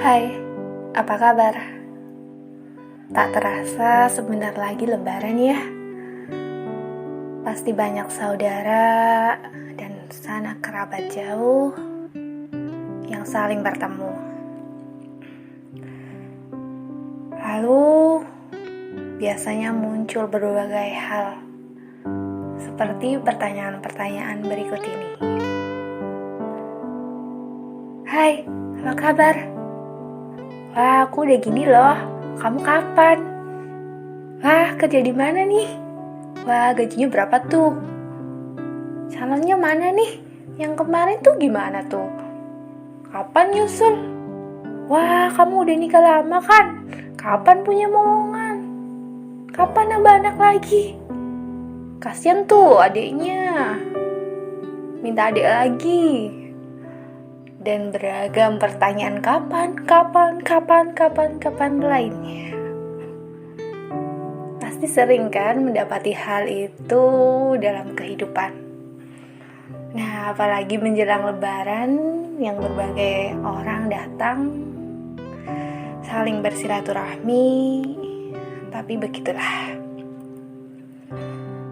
Hai, apa kabar? Tak terasa sebentar lagi Lebaran ya. Pasti banyak saudara dan sanak kerabat jauh yang saling bertemu. Lalu biasanya muncul berbagai hal, seperti pertanyaan-pertanyaan berikut ini. Hai, apa kabar? Wah, aku udah gini loh. Kamu kapan? Wah, kerja di mana nih? Wah, gajinya berapa tuh? Calonnya mana nih? Yang kemarin tuh gimana tuh? Kapan nyusul? Wah, kamu udah nikah lama kan? Kapan punya momongan? Kapan nambah anak lagi? Kasian tuh adiknya. Minta adik lagi. Dan beragam pertanyaan kapan lainnya. Pasti sering kan mendapati hal itu dalam kehidupan. Nah, apalagi menjelang Lebaran yang berbagai orang datang saling bersilaturahmi, tapi begitulah.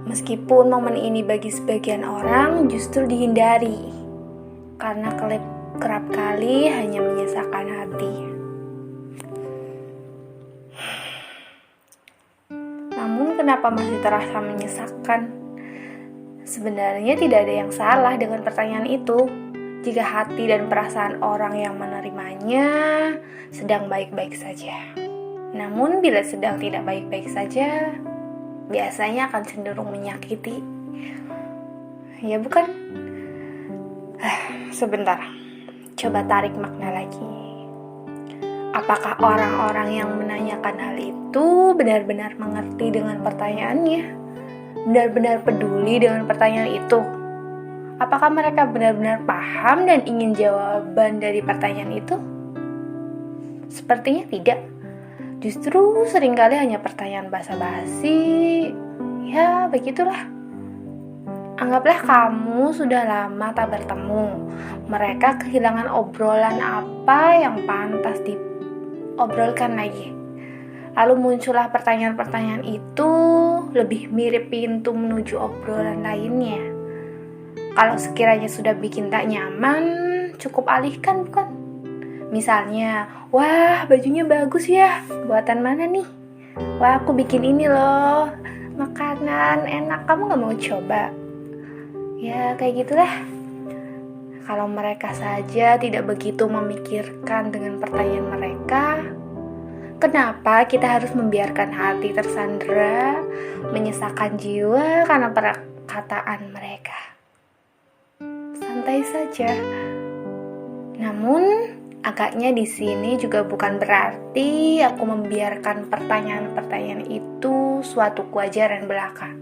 Meskipun momen ini bagi sebagian orang justru dihindari karena kerap kali hanya menyisakan hati. Namun kenapa masih terasa menyisakan? Sebenarnya tidak ada yang salah dengan pertanyaan itu, jika hati dan perasaan orang yang menerimanya sedang baik-baik saja. Namun bila sedang tidak baik-baik saja, biasanya akan cenderung menyakiti. Ya bukan? Sebentar. Coba tarik makna lagi. Apakah orang-orang yang menanyakan hal itu benar-benar mengerti dengan pertanyaannya? Benar-benar peduli dengan pertanyaan itu? Apakah mereka benar-benar paham dan ingin jawaban dari pertanyaan itu? Sepertinya tidak. Justru seringkali hanya pertanyaan basa-basi. Ya, begitulah. Anggaplah kamu sudah lama tak bertemu. Mereka kehilangan obrolan apa yang pantas diobrolkan lagi. Lalu muncullah pertanyaan-pertanyaan itu lebih mirip pintu menuju obrolan lainnya. Kalau sekiranya sudah bikin tak nyaman, cukup alihkan bukan? Misalnya, wah bajunya bagus ya, buatan mana nih? Wah aku bikin ini loh, makanan enak, kamu gak mau coba? Ya kayak gitulah. Kalau mereka saja tidak begitu memikirkan dengan pertanyaan mereka, kenapa kita harus membiarkan hati tersandera, menyesakan jiwa karena perkataan mereka? Santai saja. Namun, agaknya di sini juga bukan berarti aku membiarkan pertanyaan-pertanyaan itu suatu kewajaran belaka.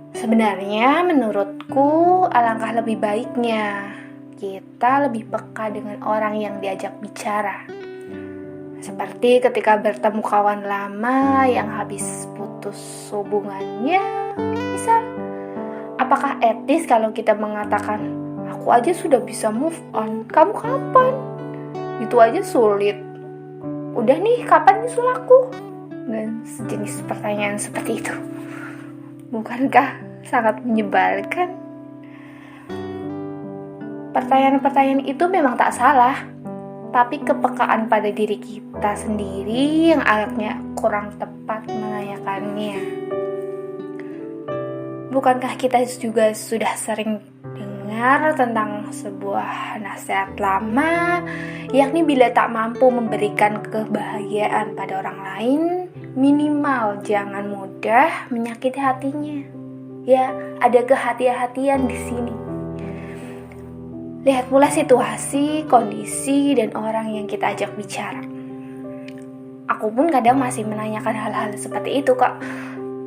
Sebenarnya menurutku alangkah lebih baiknya kita lebih peka dengan orang yang diajak bicara. Seperti ketika bertemu kawan lama yang habis putus hubungannya, misal, apakah etis kalau kita mengatakan, aku aja sudah bisa move on, kamu kapan? Itu aja sulit. Udah nih, kapan nyusul aku? Dan sejenis pertanyaan seperti itu. Bukankah sangat menyebalkan? Pertanyaan-pertanyaan itu memang tak salah, tapi kepekaan pada diri kita sendiri yang agaknya kurang tepat menanyakannya. Bukankah kita juga sudah sering dengar tentang sebuah nasihat lama, yakni bila tak mampu memberikan kebahagiaan pada orang lain, minimal jangan mudah menyakiti hatinya. Ya, ada kehati-hatian di sini. Lihat pula situasi, kondisi, dan orang yang kita ajak bicara. Aku pun kadang masih menanyakan hal-hal seperti itu kok.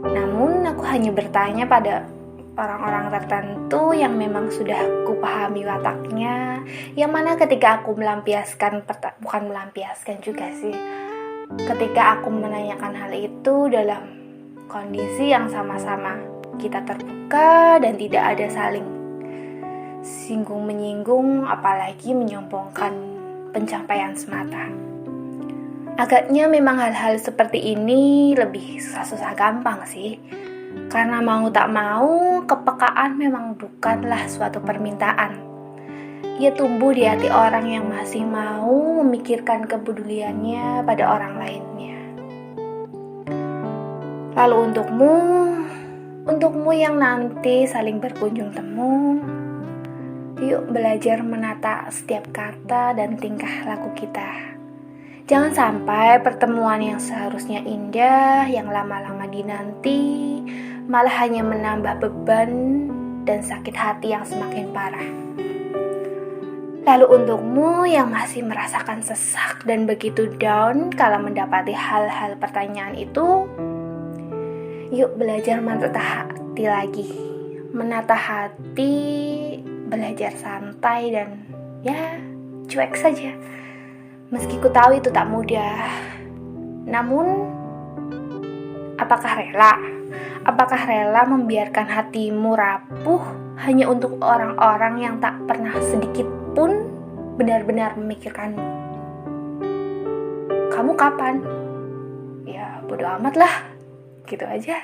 Namun aku hanya bertanya pada orang-orang tertentu yang memang sudah kupahami wataknya, yang mana ketika aku bukan melampiaskan juga sih, ketika aku menanyakan hal itu dalam kondisi yang sama-sama kita terbuka dan tidak ada saling singgung-menyinggung, apalagi menyombongkan pencapaian semata. Agaknya memang hal-hal seperti ini lebih susah gampang sih. Karena mau tak mau, kepekaan memang bukanlah suatu permintaan. Ia tumbuh di hati orang yang masih mau memikirkan kepeduliannya pada orang lainnya. Lalu untukmu yang nanti saling berkunjung temu, yuk belajar menata setiap kata dan tingkah laku kita. Jangan sampai pertemuan yang seharusnya indah, yang lama-lama dinanti, malah hanya menambah beban dan sakit hati yang semakin parah. Lalu untukmu yang masih merasakan sesak dan begitu down kalau mendapati hal-hal pertanyaan itu, yuk belajar menata hati lagi. Menata hati, belajar santai dan ya cuek saja. Meski ku tahu itu tak mudah, namun apakah rela? Apakah rela membiarkan hatimu rapuh hanya untuk orang-orang yang tak pernah sedikit pun benar-benar memikirkanmu? Kamu kapan? Ya bodo amat lah, gitu aja.